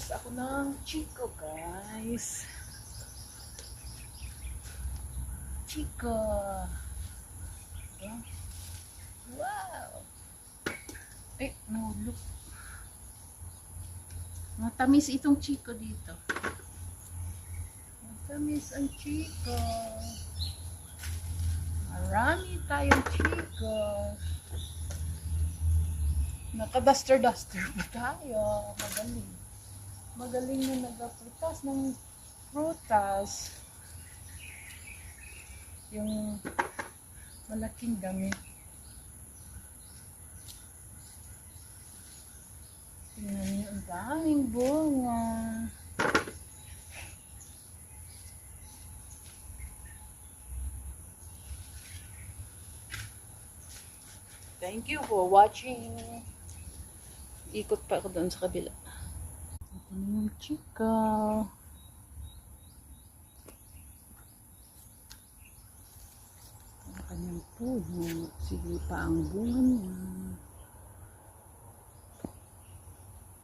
Maglalabas ako ng Chico, guys. Chico. Wow. Eh, nahulog. Matamis itong Chico dito. Matamis ang Chico. Marami tayong Chico. Naka-duster-duster pa tayo. Magaling. Magaling na nagaprutas ng prutas. Yung malaking dami. Tingnan niyo, ang daming bunga. Thank you for watching. Ikot pa ako doon sa kabila. Ito na yung Chico. Ang kanyang puno. Sige pa ang bunga niya.